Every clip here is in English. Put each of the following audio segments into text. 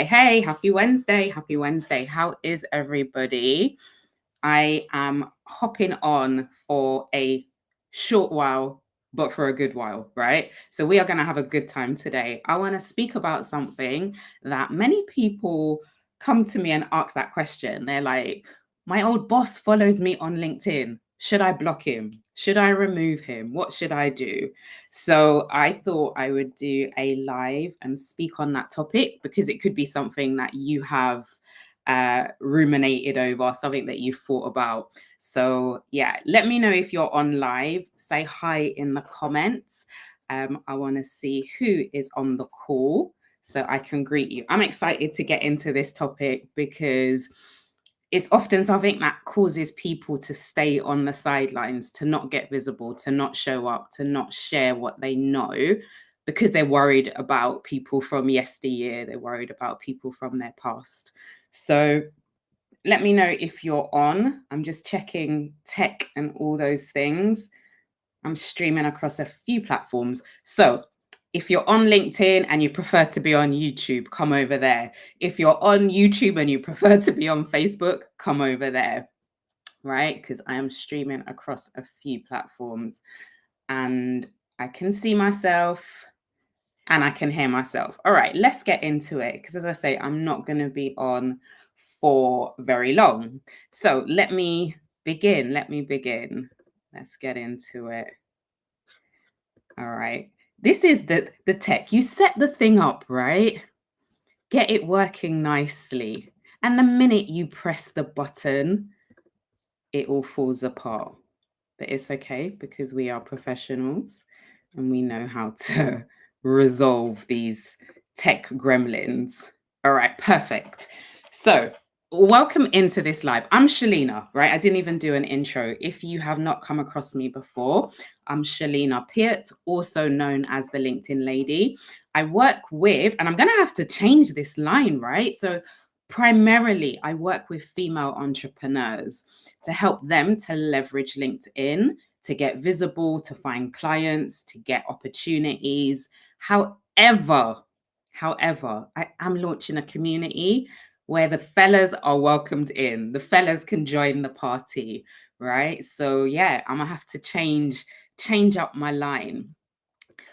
Hey, happy Wednesday. Happy Wednesday. How is everybody? I am hopping on for a short while, but for a good while, right? So we are going to have a good time today. I want to speak about something that many people come to me and ask that question. They're like, my old boss follows me on LinkedIn. Should I block him? Should I remove him? What should I do? So I thought I would do a live and speak on that topic because it could be something that you have ruminated over, something that you've thought about. So yeah, let me know if you're on live. Say hi in the comments. I want to see who is on the call so I can greet you. I'm excited to get into this topic because it's often something that causes people to stay on the sidelines, to not get visible, to not show up, to not share what they know because they're worried about people from yesteryear. They're worried about people from their past. So let me know if you're on. I'm just checking tech and all those things. I'm streaming across a few platforms. So if you're on LinkedIn and you prefer to be on YouTube, come over there. If you're on YouTube and you prefer to be on Facebook, come over there, right? Because I am streaming across a few platforms and I can see myself and I can hear myself. All right, let's get into it. Because as I say, I'm not going to be on for very long. So let me begin. Let's get into it. All right. This is the tech. You set the thing up, right? Get it working nicely. And the minute you press the button, it all falls apart. But it's okay because we are professionals and we know how to resolve these tech gremlins. All right, perfect. So welcome into this live. I'm Shalina, right? I didn't even do an intro. If you have not come across me before, I'm Shalina Peart, also known as the LinkedIn Lady. I work with, and I'm going to have to change this line, right? So primarily, I work with female entrepreneurs to help them to leverage LinkedIn, to get visible, to find clients, to get opportunities. However, I am launching a community where the fellas are welcomed in. The fellas can join the party, right? So yeah, I'm gonna have to change up my line.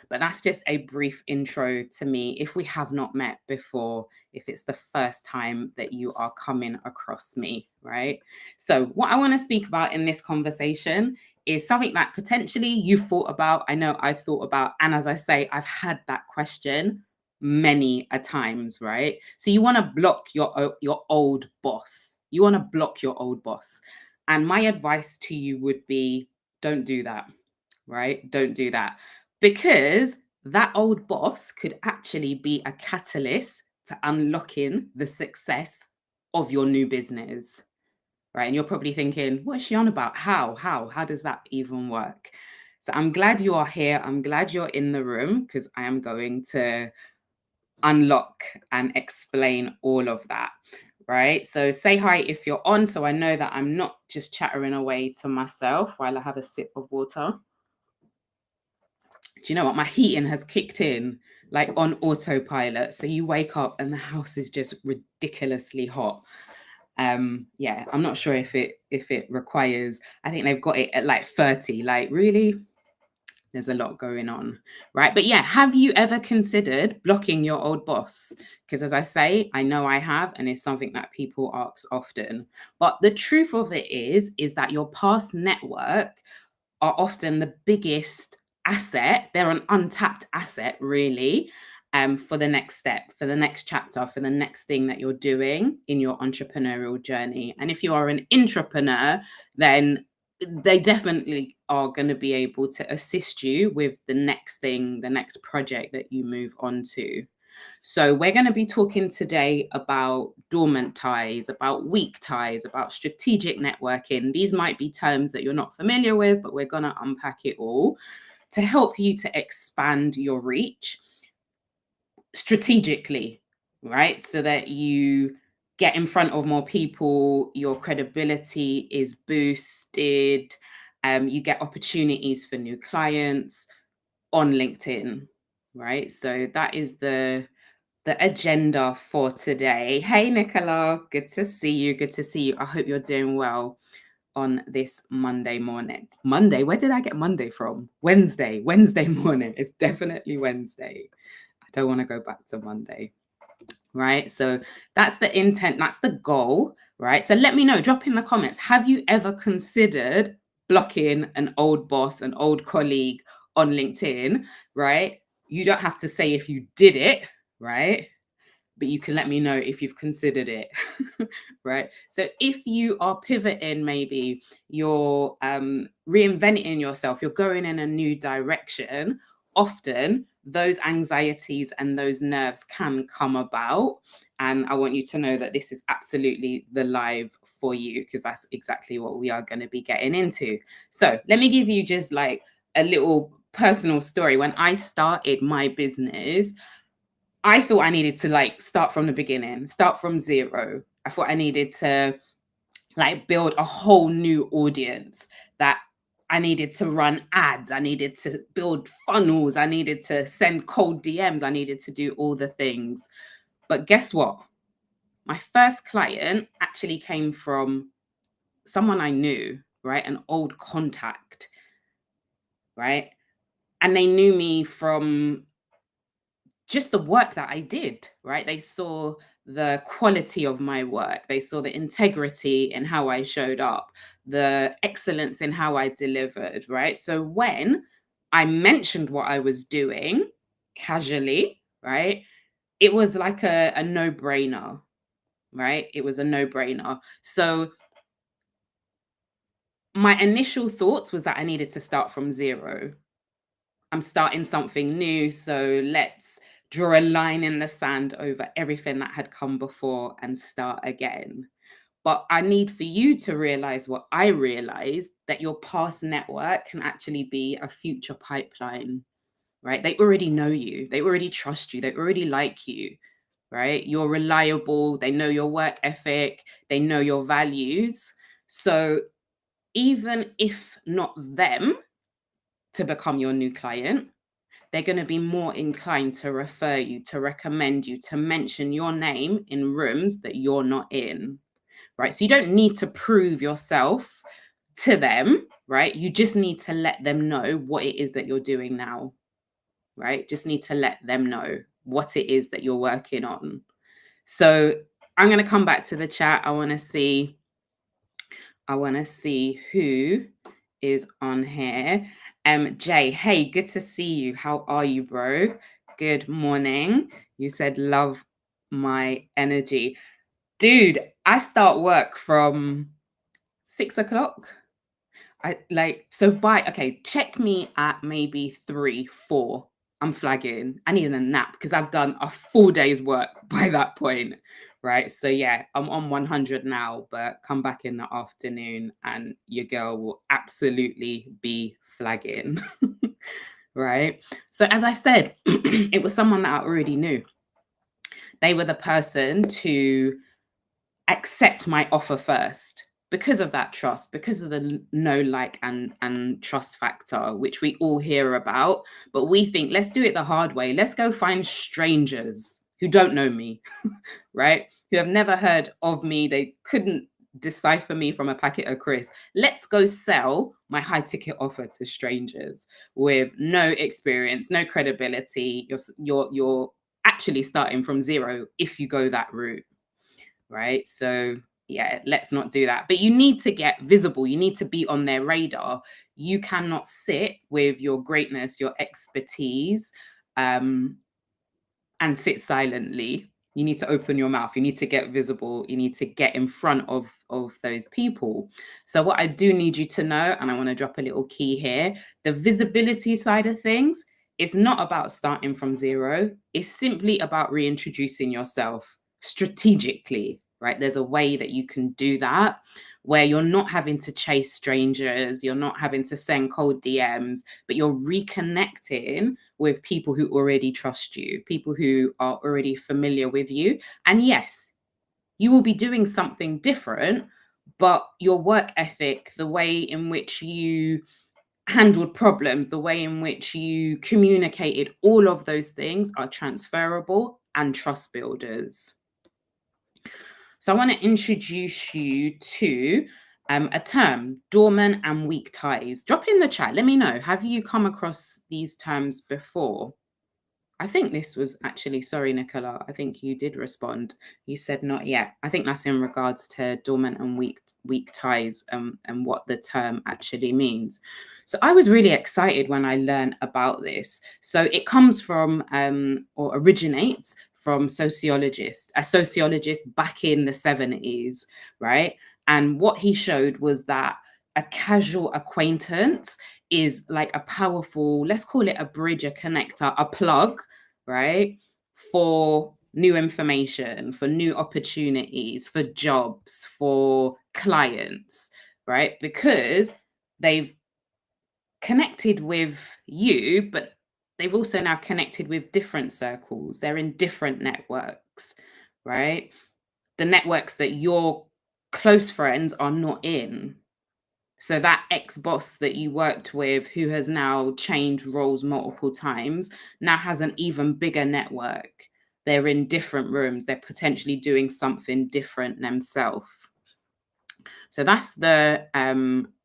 But that's just a brief intro to me. If we have not met before, if it's the first time that you are coming across me, right? So, what I want to speak about in this conversation is something that potentially you've thought about. I know I've thought about. And as I say, I've had that question many a times, right? So, you want to block your old boss. You want to block your old boss. And my advice to you would be don't do that, right? Don't do that because that old boss could actually be a catalyst to unlocking the success of your new business, right? And you're probably thinking, what is she on about? How does that even work? So I'm glad you are here. I'm glad you're in the room because I am going to unlock and explain all of that, right? So say hi if you're on, so I know that I'm not just chattering away to myself while I have a sip of water. Do you know what? My heating has kicked in like on autopilot. So you wake up and the house is just ridiculously hot. Yeah, I'm not sure if it requires, I think they've got it at like 30. Like, really? There's a lot going on, right? But yeah, have you ever considered blocking your old boss? Because as I say, I know I have, and it's something that people ask often. But the truth of it is that your past network are often the biggest asset. They're an untapped asset, really, for the next step, for the next chapter, for the next thing that you're doing in your entrepreneurial journey. And if you are an intrapreneur, then they definitely are going to be able to assist you with the next thing, the next project that you move on to. So we're going to be talking today about dormant ties, about weak ties, about strategic networking. These might be terms that you're not familiar with, but we're going to unpack it all to help you to expand your reach strategically, right? So that you get in front of more people, your credibility is boosted, you get opportunities for new clients on LinkedIn, right? So that is the the agenda for today. Hey, Nicola, good to see you. Good to see you. I hope you're doing well on this Monday morning. Monday? Where did I get Monday from? Wednesday morning. It's definitely Wednesday. I don't want to go back to Monday. Right. So that's the intent. That's the goal. Right. So let me know, drop in the comments. Have you ever considered blocking an old boss, an old colleague on LinkedIn? Right. You don't have to say if you did it. Right. But you can let me know if you've considered it. Right. So if you are pivoting, maybe you're reinventing yourself, you're going in a new direction, often those anxieties and those nerves can come about. And I want you to know that this is absolutely the live for you, because that's exactly what we are going to be getting into. So let me give you just like a little personal story. When I started my business, I thought I needed to like start from the beginning, start from zero. I thought I needed to like build a whole new audience, that I needed to run ads, I needed to build funnels, I needed to send cold DMs, I needed to do all the things. But guess what? My first client actually came from someone I knew, right? An old contact, right? And they knew me from just the work that I did, right? They saw the quality of my work. They saw the integrity in how I showed up, the excellence in how I delivered, right? So when I mentioned what I was doing casually, right, it was like a no brainer, right? It was a no brainer. So my initial thoughts was that I needed to start from zero. I'm starting something new, so let's draw a line in the sand over everything that had come before and start again. But I need for you to realize what I realized, that your past network can actually be a future pipeline, right? They already know you, they already trust you, they already like you, right? You're reliable, they know your work ethic, they know your values. So even if not them to become your new client, they're going to be more inclined to refer you, to recommend you, to mention your name in rooms that you're not in, right? So you don't need to prove yourself to them, right? You just need to let them know what it is that you're doing now, right? Just need to let them know what it is that you're working on. So I'm going to come back to the chat. I want to see who is on here. Jay, hey, good to see you. How are you, bro? Good morning. You said love my energy. Dude, I start work from 6 o'clock. Check me at maybe 3, 4. I'm flagging. I need a nap because I've done a full day's work by that point. Right. So yeah, I'm on 100 now, but come back in the afternoon and your girl will absolutely be flagging. Right. So as I said, it was someone that I already knew. They were the person to accept my offer first, because of that trust, because of the know, like, and trust factor, which we all hear about. But we think, let's do it the hard way. Let's go find strangers who don't know me, right? Who have never heard of me. They couldn't decipher me from a packet of crisps. Let's go sell my high ticket offer to strangers with no experience, no credibility. You're actually starting from zero if you go that route, right? So yeah, let's not do that. But you need to get visible. You need to be on their radar. You cannot sit with your greatness, your expertise, and sit silently. You need to open your mouth. You need to get visible. You need to get in front of those people. So what I do need you to know, and I want to drop a little key here, the visibility side of things, it's not about starting from zero. It's simply about reintroducing yourself strategically, right? There's a way that you can do that where you're not having to chase strangers, you're not having to send cold DMs, but you're reconnecting with people who already trust you, people who are already familiar with you. And yes, you will be doing something different, but your work ethic, the way in which you handled problems, the way in which you communicated, all of those things are transferable and trust builders. So I want to introduce you to a term, dormant and weak ties. Drop in the chat. Let me know. Have you come across these terms before? I think this was actually, sorry, Nicola, I think you did respond. You said not yet. I think that's in regards to dormant and weak ties and what the term actually means. So I was really excited when I learned about this. So it comes from or originates from a sociologist back in the 70s, right? And what he showed was that a casual acquaintance is like a powerful, let's call it a bridge, a connector, a plug, right? For new information, for new opportunities, for jobs, for clients, right? Because they've connected with you, but they've also now connected with different circles. They're in different networks, right? The networks that your close friends are not in. So that ex-boss that you worked with, who has now changed roles multiple times, now has an even bigger network. They're in different rooms. They're potentially doing something different themselves. So that's the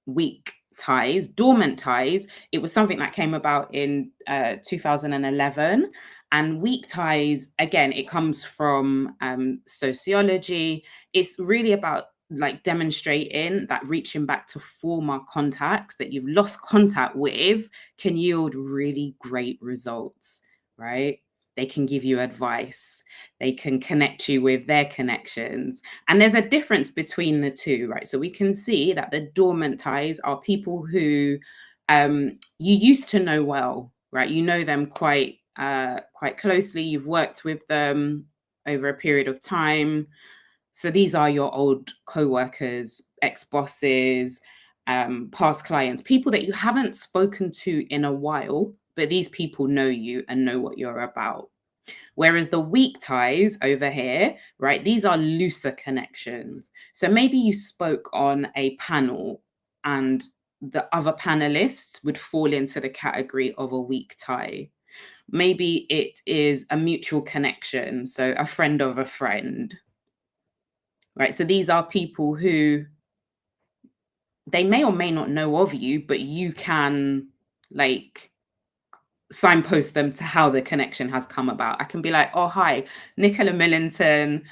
weak ties. Dormant ties, it was something that came about in 2011. And weak ties, again, it comes from sociology. It's really about like demonstrating that reaching back to former contacts that you've lost contact with can yield really great results, right? They can give you advice. They can connect you with their connections. And there's a difference between the two, right? So we can see that the dormant ties are people who you used to know well, right? You know them quite closely. You've worked with them over a period of time. So these are your old co-workers, ex-bosses, past clients, people that you haven't spoken to in a while, but these people know you and know what you're about. Whereas the weak ties over here, right, these are looser connections. So maybe you spoke on a panel and the other panelists would fall into the category of a weak tie. Maybe it is a mutual connection, so a friend of a friend, right? So these are people who they may or may not know of you, but you can like signpost them to how the connection has come about. I can be like, oh, hi, Nicola Millington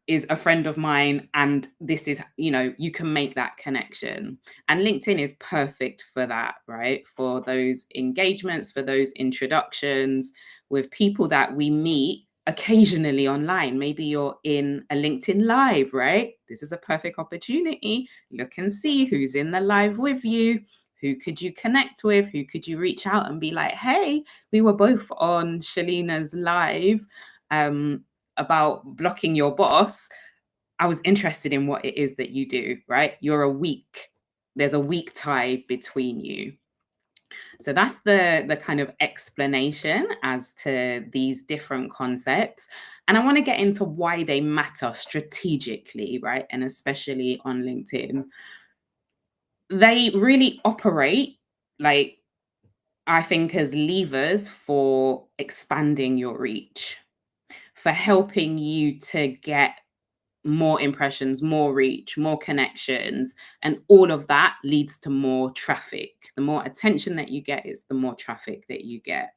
is a friend of mine. And this is, you can make that connection. And LinkedIn is perfect for that, right? For those engagements, for those introductions with people that we meet occasionally online. Maybe you're in a LinkedIn live, right? This is a perfect opportunity. Look and see who's in the live with you. Who could you connect with? Who could you reach out and be like, hey, we were both on Shalina's live about blocking your boss. I was interested in what it is that you do, right? There's a weak tie between you. So that's the kind of explanation as to these different concepts. And I want to get into why they matter strategically, right? And especially on LinkedIn. They really operate like, I think, as levers for expanding your reach, for helping you to get more impressions, more reach, more connections, and all of that leads to more traffic. The more attention that you get is the more traffic that you get.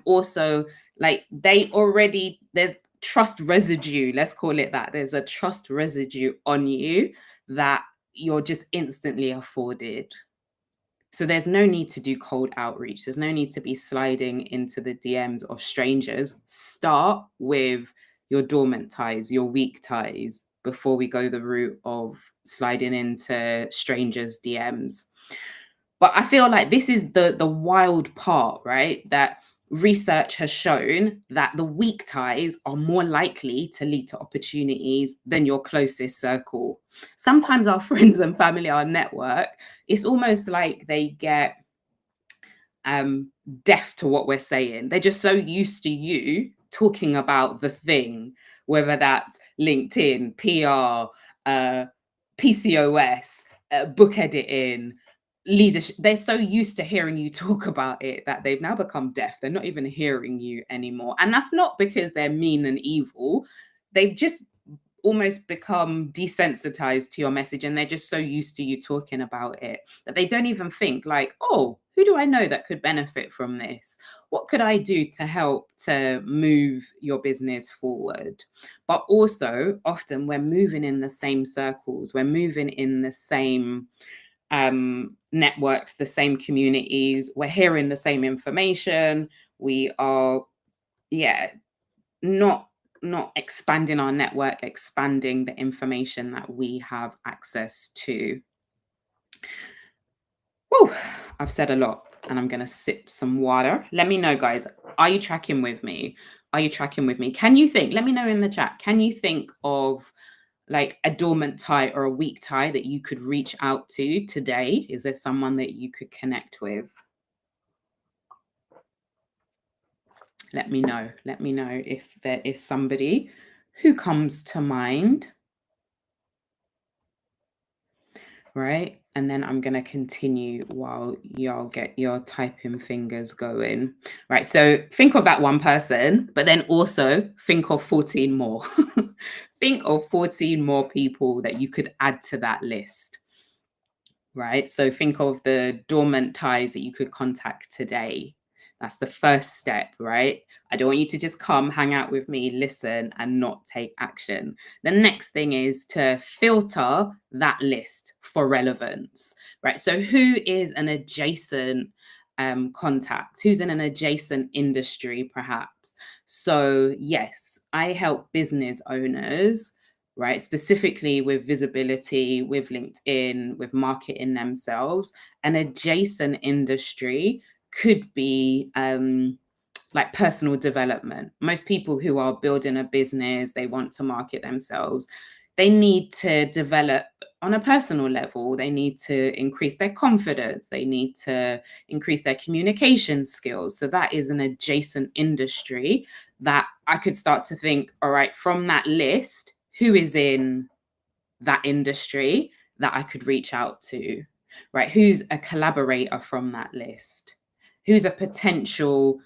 Also, like there's trust residue, let's call it that. There's a trust residue on you that you're just instantly afforded. So there's no need to do cold outreach. There's no need to be sliding into the DMs of strangers. Start with your dormant ties, your weak ties, before we go the route of sliding into strangers' DMs. But I feel like this is the wild part, right? That research has shown that the weak ties are more likely to lead to opportunities than your closest circle. Sometimes our friends and family, our network, it's almost like they get deaf to what we're saying. They're just so used to you talking about the thing, whether that's LinkedIn, PR, PCOS, book editing, leadership, they're so used to hearing you talk about it that they've now become deaf. They're not even hearing you anymore. And that's not because they're mean and evil. They've just almost become desensitized to your message, and they're just so used to you talking about it that they don't even think like, oh, who do I know that could benefit from this? What could I do to help to move your business forward? But also often we're moving in the same circles, we're moving in the same networks, the same communities, we're hearing the same information, we are, yeah, not expanding our network, expanding the information that we have access to. Whew, I've said a lot and I'm going to sip some water. Let me know, guys. Are you tracking with me? Are you tracking with me? Can you think, let me know in the chat, can you think of like a dormant tie or a weak tie that you could reach out to today? Is there someone that you could connect with? Let me know. Let me know if there is somebody who comes to mind. Right? And then I'm going to continue while y'all get your typing fingers going. Right? So think of that one person, but then also think of 14 more. Think of 14 more people that you could add to that list. Right? So think of the dormant ties that you could contact today. That's the first step, right? I don't want you to just come, hang out with me, listen, and not take action. The next thing is to filter that list for relevance, right? So who is an adjacent contact? Who's in an adjacent industry, perhaps? So yes, I help business owners, right? Specifically with visibility, with LinkedIn, with marketing themselves. An adjacent industry could be like personal development. Most people who are building a business, they want to market themselves. They need to develop on a personal level. They need to increase their confidence. They need to increase their communication skills. So that is an adjacent industry that I could start to think, all right, from that list, who is in that industry that I could reach out to, right? Who's a collaborator from that list? Who's a potential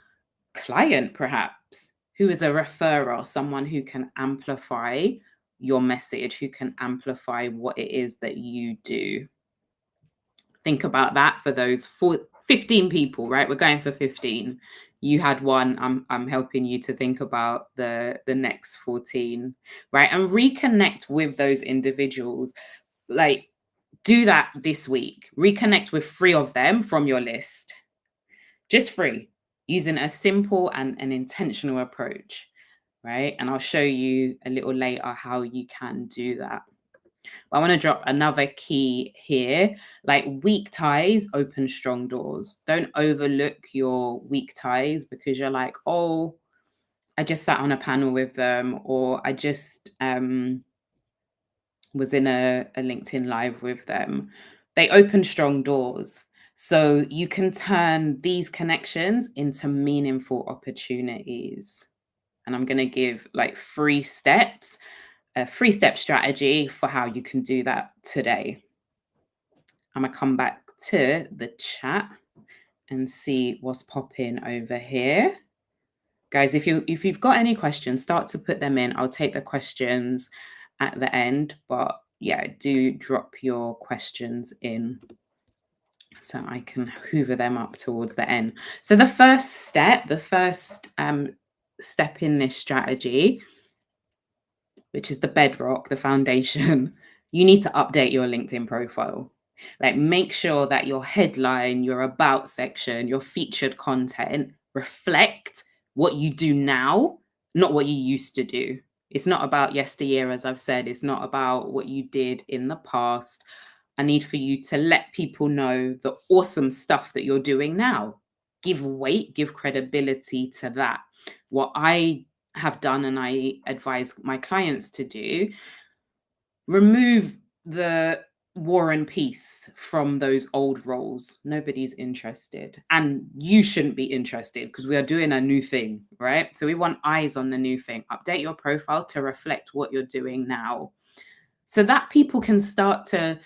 client, perhaps? Who is a referrer, someone who can amplify your message, who can amplify what it is that you do? Think about that for those 15 people, right? We're going for 15. You had one. I'm helping you to think about the next 14, right? And reconnect with those individuals. Like, do that this week. Reconnect with 3 of them from your list. Just 3, using a simple and an intentional approach, right? And I'll show you a little later how you can do that. I want to drop another key here. Like, weak ties open strong doors. Don't overlook your weak ties because you're like, oh, I just sat on a panel with them, or I just was in a LinkedIn live with them. They open strong doors. So you can turn these connections into meaningful opportunities. And I'm going to give like 3 steps, a 3-step strategy for how you can do that today. I'm going to come back to the chat and see what's popping over here. Guys, if you've got any questions, start to put them in. I'll take the questions at the end, but yeah, do drop your questions in so I can hoover them up towards the end. So the first step in this strategy, which is the bedrock, the foundation, you need to update your LinkedIn profile. Like, make sure that your headline, your about section, your featured content reflect what you do now, not what you used to do. It's not about yesteryear, as I've said. It's not about what you did in the past. I need for you to let people know the awesome stuff that you're doing now. Give weight, give credibility to that. What I have done, and I advise my clients to do, remove the war and peace from those old roles. Nobody's interested, and you shouldn't be interested because we are doing a new thing, right? So we want eyes on the new thing. Update your profile to reflect what you're doing now so that people can start to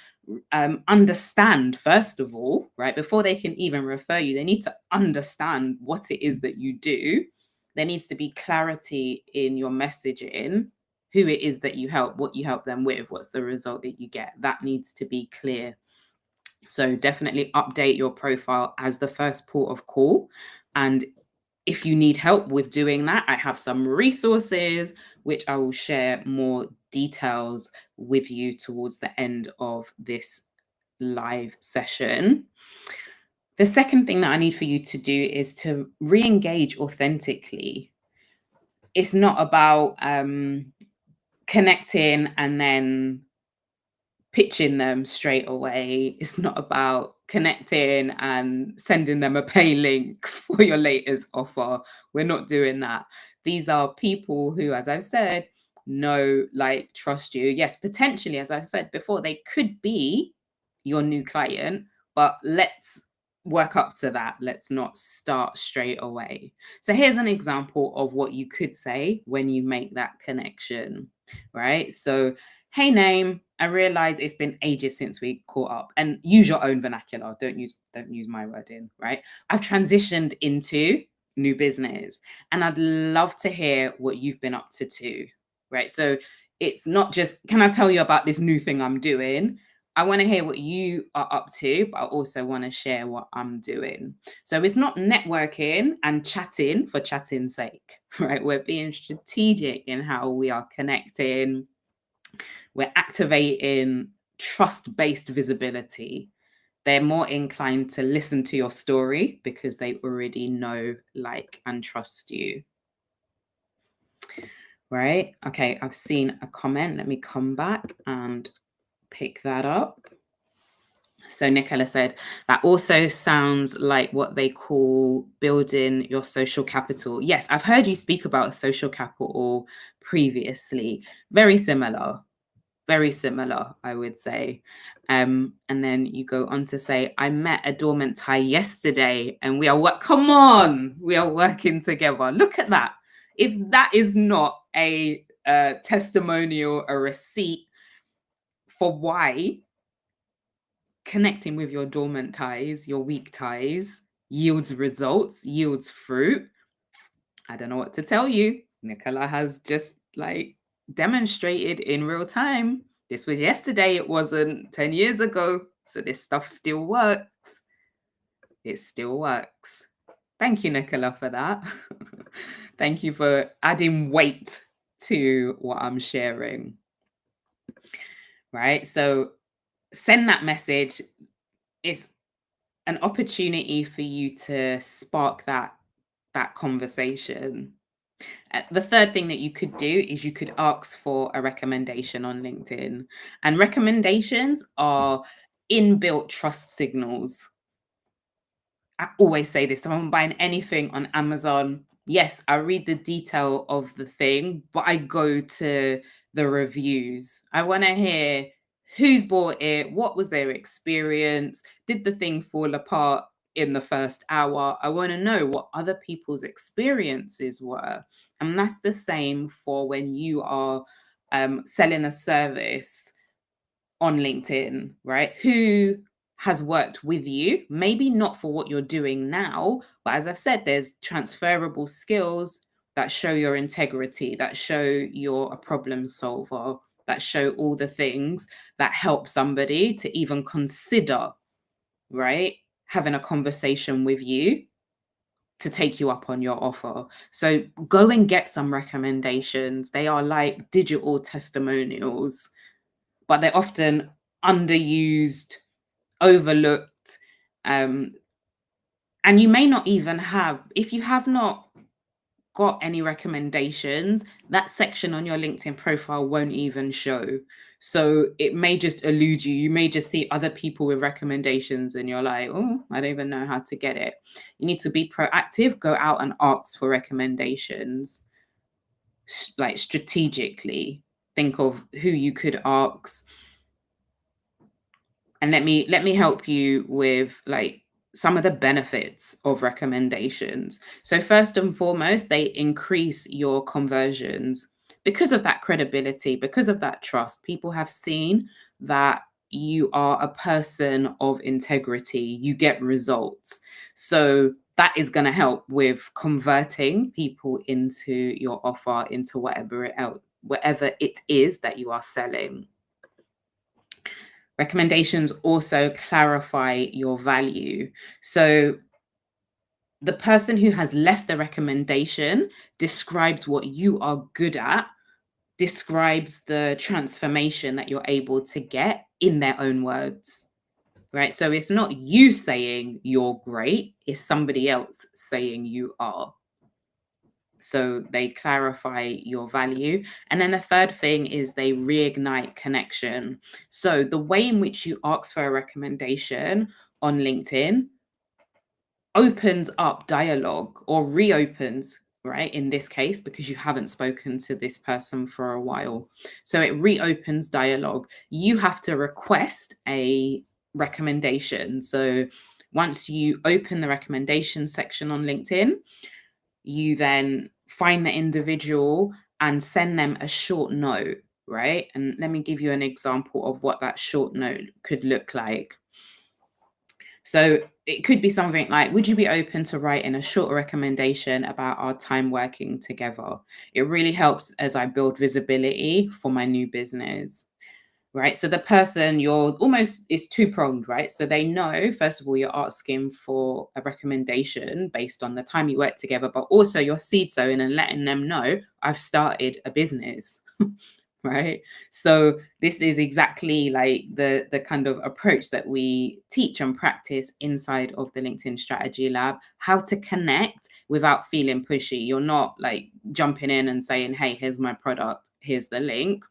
understand, first of all, right, before they can even refer you, they need to understand what it is that you do. There needs to be clarity in your messaging, who it is that you help, what you help them with, what's the result that you get. That needs to be clear. So definitely update your profile as the first port of call. And if you need help with doing that, I have some resources which I will share more details with you towards the end of this live session. The second thing that I need for you to do is to re-engage authentically. It's not about connecting and then pitching them straight away. It's not about connecting and sending them a pay link for your latest offer. We're not doing that. These are people who, as I've said, know, like, trust you. Yes, potentially, as I said before, they could be your new client, but let's work up to that. Let's not start straight away. So here's an example of what you could say when you make that connection, right? So, hey, name, I realize it's been ages since we caught up, and use your own vernacular. Don't use my wording, right? I've transitioned into new business and I'd love to hear what you've been up to too, right? So it's not just, can I tell you about this new thing I'm doing? I want to hear what you are up to, but I also want to share what I'm doing. So it's not networking and chatting for chatting's sake, right? We're being strategic in how we are connecting. We're activating trust-based visibility. They're more inclined to listen to your story because they already know, like, and trust you. Right? Okay, I've seen a comment. Let me come back and pick that up. So Nicola said, that also sounds like what they call building your social capital. Yes, I've heard you speak about social capital previously. Very similar, I would say. And then you go on to say, I met a dormant tie yesterday and we are working together. Look at that. If that is not a testimonial, a receipt for why connecting with your dormant ties, your weak ties, yields results, yields fruit, I don't know what to tell you. Nicola has just, like, demonstrated in real time. This was yesterday, it wasn't 10 years ago. So this stuff still works. It still works. Thank you, Nicola, for that. Thank you for adding weight to what I'm sharing. Right? So send that message. It's an opportunity for you to spark that conversation. The third thing that you could do is you could ask for a recommendation on LinkedIn. And recommendations are inbuilt trust signals. I always say this, if I'm buying anything on Amazon, yes, I read the detail of the thing, but I go to the reviews. I want to hear who's bought it, what was their experience, did the thing fall apart in the first hour? I want to know what other people's experiences were. And that's the same for when you are selling a service on LinkedIn, right? Who has worked with you, maybe not for what you're doing now, but as I've said, there's transferable skills that show your integrity, that show you're a problem solver, that show all the things that help somebody to even consider, right, having a conversation with you to take you up on your offer. So go and get some recommendations. They are like digital testimonials, but they're often underused, overlooked. And you may not even have, if you have not got any recommendations, that section on your LinkedIn profile won't even show. So it may just elude you. You may just see other people with recommendations and you're like, oh, I don't even know how to get it. You need to be proactive, go out and ask for recommendations, like strategically. Think of who you could ask. And let me help you with, like, some of the benefits of recommendations. So first and foremost, they increase your conversions because of that credibility, because of that trust. People have seen that you are a person of integrity, you get results. So that is going to help with converting people into your offer, into whatever it is that you are selling. Recommendations also clarify your value. So the person who has left the recommendation describes what you are good at, describes the transformation that you're able to get in their own words, right? So it's not you saying you're great, it's somebody else saying you are. So they clarify your value. And then the third thing is they reignite connection. So the way in which you ask for a recommendation on LinkedIn opens up dialogue, or reopens, right? In this case, because you haven't spoken to this person for a while. So it reopens dialogue. You have to request a recommendation. So once you open the recommendation section on LinkedIn, you then find the individual and send them a short note, right? And let me give you an example of what that short note could look like. So it could be something like, would you be open to writing a short recommendation about our time working together? It really helps as I build visibility for my new business, right? So the person, you're almost, is two-pronged, right? So they know, first of all, you're asking for a recommendation based on the time you work together, but also you're seed sowing and letting them know I've started a business. Right? So this is exactly like the kind of approach that we teach and practice inside of the LinkedIn Strategy Lab, how to connect without feeling pushy. You're not like jumping in and saying, hey, here's my product, here's the link,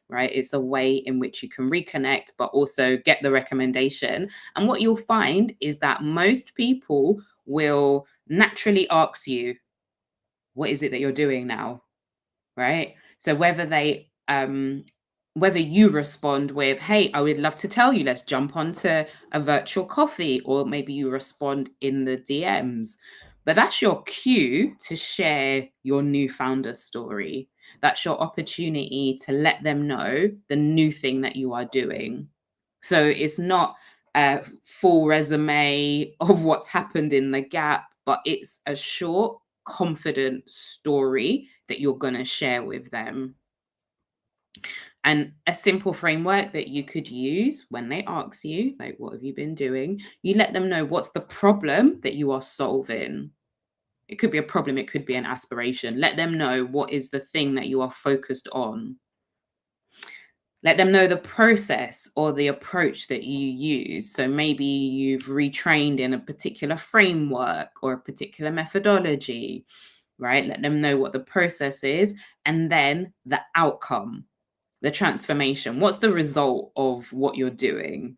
right? It's a way in which you can reconnect, but also get the recommendation. And what you'll find is that most people will naturally ask you, what is it that you're doing now? Right? So whether you respond with, hey, I would love to tell you, let's jump onto a virtual coffee, or maybe you respond in the DMs. But that's your cue to share your new founder story. That's your opportunity to let them know the new thing that you are doing. So it's not a full resume of what's happened in the gap, but it's a short, confident story that you're going to share with them. And a simple framework that you could use when they ask you, like, what have you been doing? You let them know what's the problem that you are solving. It could be a problem, it could be an aspiration. Let them know what is the thing that you are focused on. Let them know the process or the approach that you use. So maybe you've retrained in a particular framework or a particular methodology, right? Let them know what the process is, and then the outcome, the transformation. What's the result of what you're doing?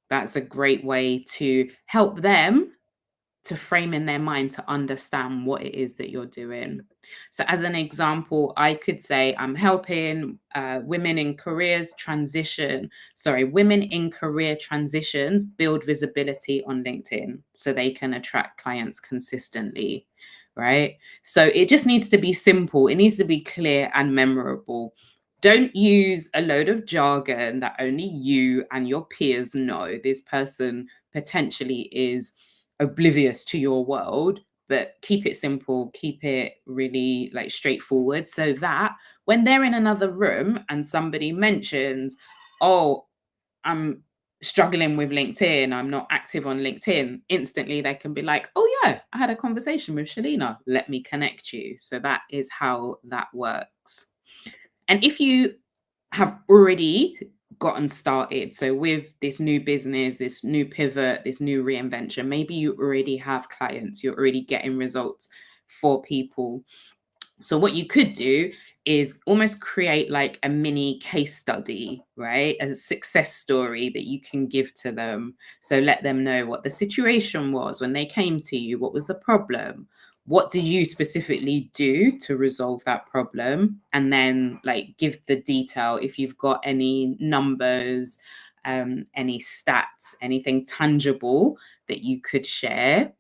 That's a great way to help them to frame in their mind to understand what it is that you're doing. So as an example, I could say I'm helping women in career transitions build visibility on LinkedIn so they can attract clients consistently, right? So it just needs to be simple. It needs to be clear and memorable. Don't use a load of jargon that only you and your peers know. This person potentially is oblivious to your world, but keep it simple, keep it really like straightforward, so that when they're in another room and somebody mentions, oh, I'm struggling with LinkedIn, I'm not active on LinkedIn, instantly they can be like, oh yeah, I had a conversation with Shalina, let me connect you. So that is how that works. And if you have already gotten started, so with this new business, this new pivot, this new reinvention, maybe you already have clients, you're already getting results for people. So what you could do is almost create like a mini case study, right? A success story that you can give to them. So let them know what the situation was when they came to you, what was the problem, what do you specifically do to resolve that problem, and then like give the detail if you've got any numbers, any stats, anything tangible that you could share,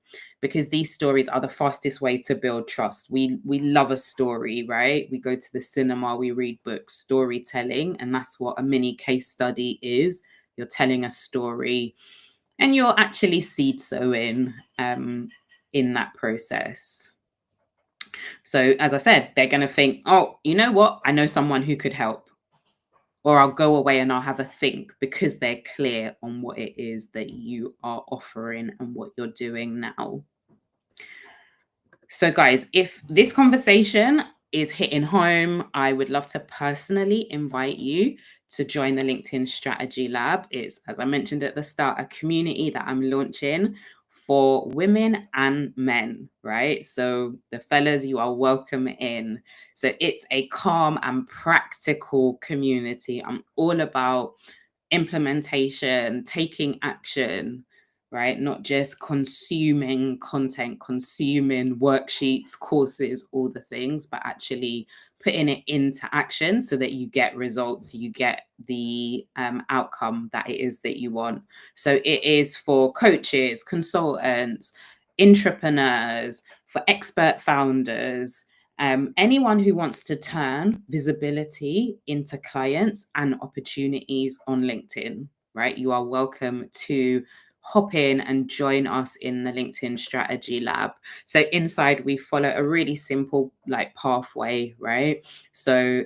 because these stories are the fastest way to build trust. We love a story, right? We go to the cinema, we read books, storytelling, and that's what a mini case study is. You're telling a story and you're actually seed sowing in that process. So as I said, they're going to think, oh, you know what? I know someone who could help. Or I'll go away and I'll have a think, because they're clear on what it is that you are offering and what you're doing now. So guys, if this conversation is hitting home, I would love to personally invite you to join the LinkedIn Strategy Lab. It's, as I mentioned at the start, a community that I'm launching for women and men, right? So the fellas, you are welcome in. So it's a calm and practical community. I'm all about implementation, taking action, right? Not just consuming content, consuming worksheets, courses, all the things, but actually putting it into action so that you get results, you get the outcome that it is that you want. So it is for coaches, consultants, entrepreneurs, for expert founders, anyone who wants to turn visibility into clients and opportunities on LinkedIn, right? You are welcome to hop in and join us in the LinkedIn Strategy Lab. So inside we follow a really simple pathway, right? So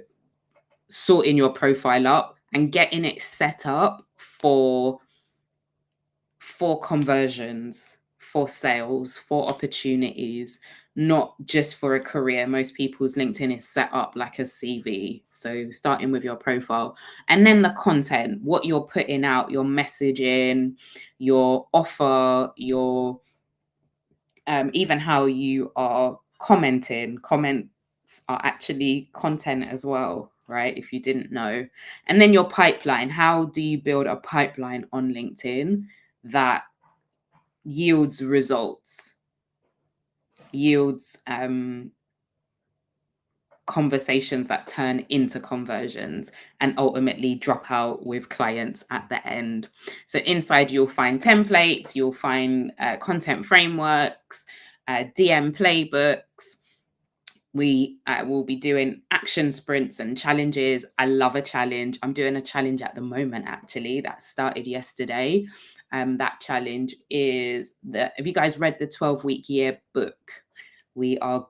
sorting your profile up and getting it set up for conversions, for sales, for opportunities, not just for a career. Most people's LinkedIn is set up like a CV. So starting with your profile, and then the content, what you're putting out, your messaging, your offer, your even how you are commenting. Comments are actually content as well, right? If you didn't know. And then your pipeline. How do you build a pipeline on LinkedIn that yields results, yields conversations that turn into conversions and ultimately drop out with clients at the end? So inside you'll find templates, you'll find content frameworks, DM playbooks. We will be doing action sprints and challenges. I love a challenge. I'm doing a challenge at the moment, actually, that started yesterday. That challenge is have you guys read the 12-week year book? We are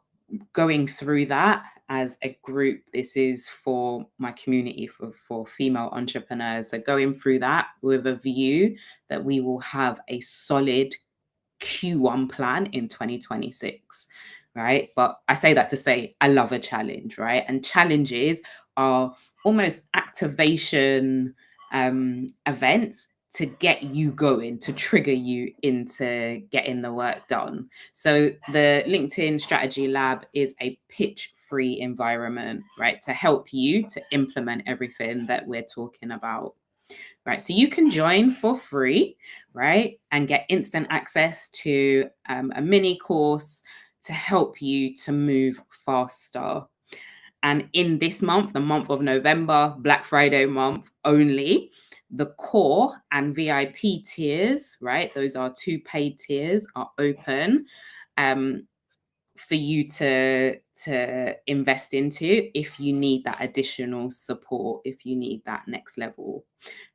going through that as a group. This is for my community, for female entrepreneurs. So going through that with a view that we will have a solid Q1 plan in 2026, right? But I say that to say I love a challenge, right? And challenges are almost activation events to get you going, to trigger you into getting the work done. So the LinkedIn Strategy Lab is a pitch-free environment, right, to help you to implement everything that we're talking about. Right, so you can join for free, right, and get instant access to a mini course to help you to move faster. And in this month, the month of November, Black Friday month only, the core and VIP tiers, right, those are 2 paid tiers, are open for you to invest into if you need that additional support, if you need that next level,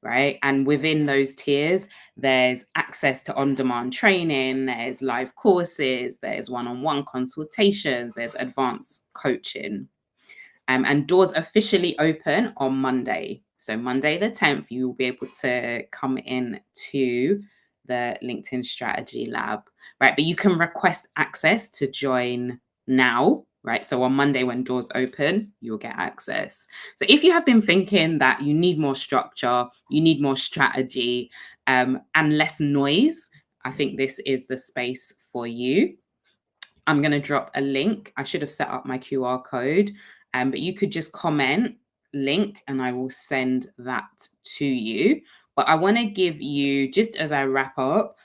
right? And within those tiers, there's access to on-demand training, there's live courses, there's one-on-one consultations, there's advanced coaching. And doors officially open on Monday. So Monday the 10th, you will be able to come in to the LinkedIn Strategy Lab, right? But you can request access to join now, right? So on Monday when doors open, you'll get access. So if you have been thinking that you need more structure, you need more strategy, and less noise, I think this is the space for you. I'm going to drop a link. I should have set up my QR code, but you could just comment link and I will send that to you. But I want to give you, just as I wrap up,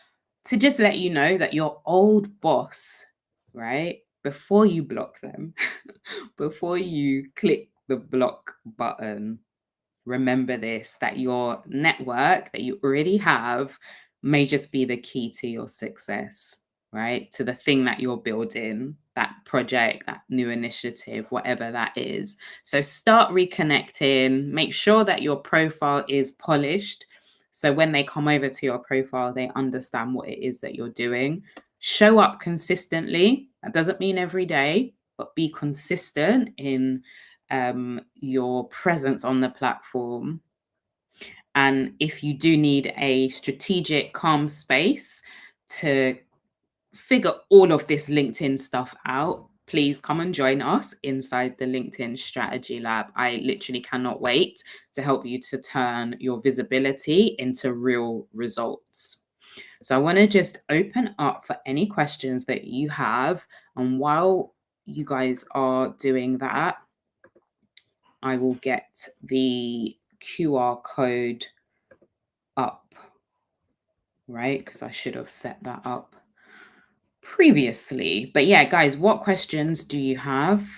to just let you know that your old boss, right, before you block them, before you click the block button, remember this, that your network that you already have may just be the key to your success, right? To the thing that you're building, that project, that new initiative, whatever that is. So start reconnecting, make sure that your profile is polished. So when they come over to your profile, they understand what it is that you're doing. Show up consistently. That doesn't mean every day, but be consistent in your presence on the platform. And if you do need a strategic, calm space to figure all of this LinkedIn stuff out, please come and join us inside the LinkedIn Strategy Lab. I literally cannot wait to help you to turn your visibility into real results. So I want to just open up for any questions that you have. And while you guys are doing that, I will get the QR code up, right? Because I should have set that up previously. But yeah, guys, what questions do you have?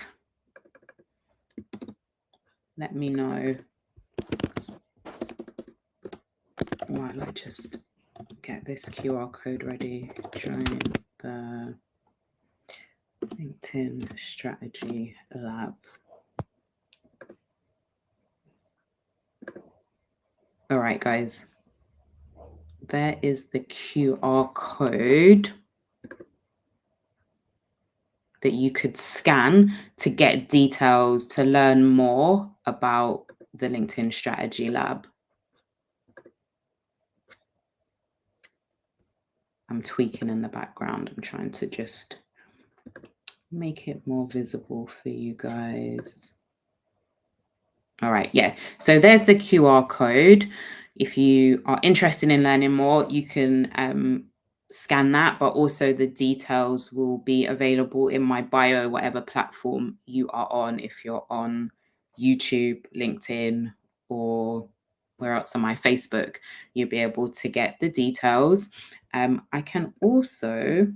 Let me know while I just get this QR code ready. Join the LinkedIn Strategy Lab. All right, guys. There is the QR code that you could scan to get details, to learn more about the LinkedIn Strategy Lab. I'm tweaking in the background. I'm trying to just make it more visible for you guys. All right, yeah. So there's the QR code. If you are interested in learning more, you can scan that, but also the details will be available in my bio, whatever platform you are on. If you're on YouTube, LinkedIn, or where else am I? Facebook, you'll be able to get the details. I can also,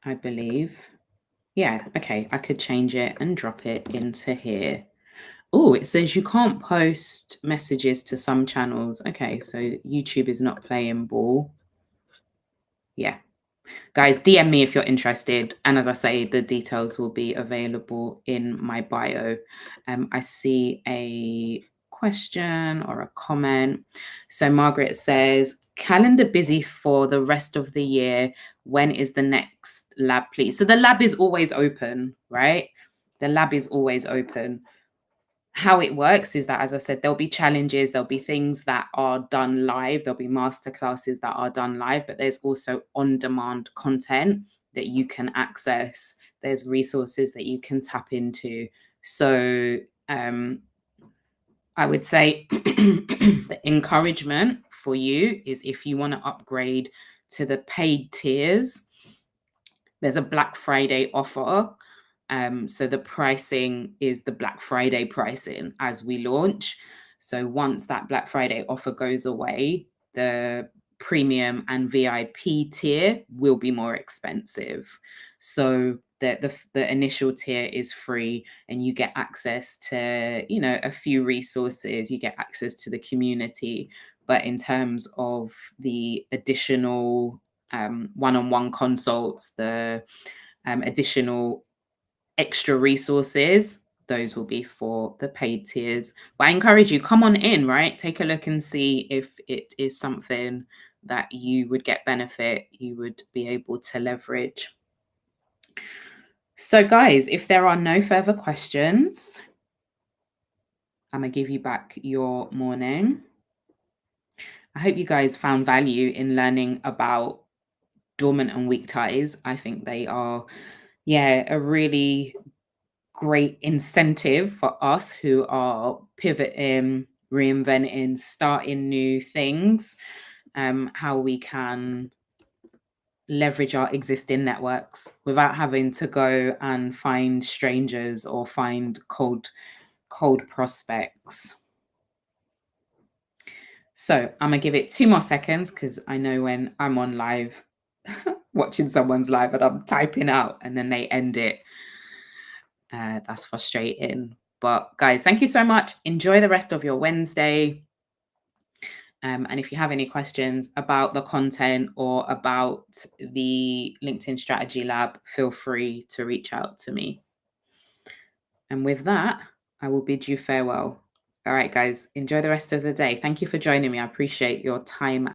I believe, yeah, okay, I could change it and drop it into here. Oh, it says you can't post messages to some channels. Okay, so YouTube is not playing ball. Yeah. Guys, DM me if you're interested. And as I say, the details will be available in my bio. I see a question or a comment. So Margaret says, calendar busy for the rest of the year. When is the next lab, please? So the lab is always open, right? The lab is always open. How it works is that, as I said, there'll be challenges, there'll be things that are done live, there'll be masterclasses that are done live, but there's also on-demand content that you can access. There's resources that you can tap into. So I would say the encouragement for you is, if you want to upgrade to the paid tiers, there's a Black Friday offer. So the pricing is the Black Friday pricing as we launch. So once that Black Friday offer goes away, the premium and VIP tier will be more expensive. So the initial tier is free, and you get access to, you know, a few resources, you get access to the community. But in terms of the additional one-on-one consults, the additional extra resources, those will be for the paid tiers. But I encourage you, come on in, right? Take a look and see if it is something that you would get benefit, you would be able to leverage. So guys, if there are no further questions, I'm gonna give you back your morning. I hope you guys found value in learning about dormant and weak ties. I think they are, yeah, a really great incentive for us who are pivoting, reinventing, starting new things, how we can leverage our existing networks without having to go and find strangers or find cold prospects. So I'm gonna give it 2 more seconds, because I know when I'm on live, watching someone's live and I'm typing out and then they end it, that's frustrating. But guys, thank you so much. Enjoy the rest of your Wednesday. And if you have any questions about the content or about the LinkedIn Strategy Lab, feel free to reach out to me. And with that, I will bid you farewell. All right, guys, enjoy the rest of the day. Thank you for joining me. I appreciate your time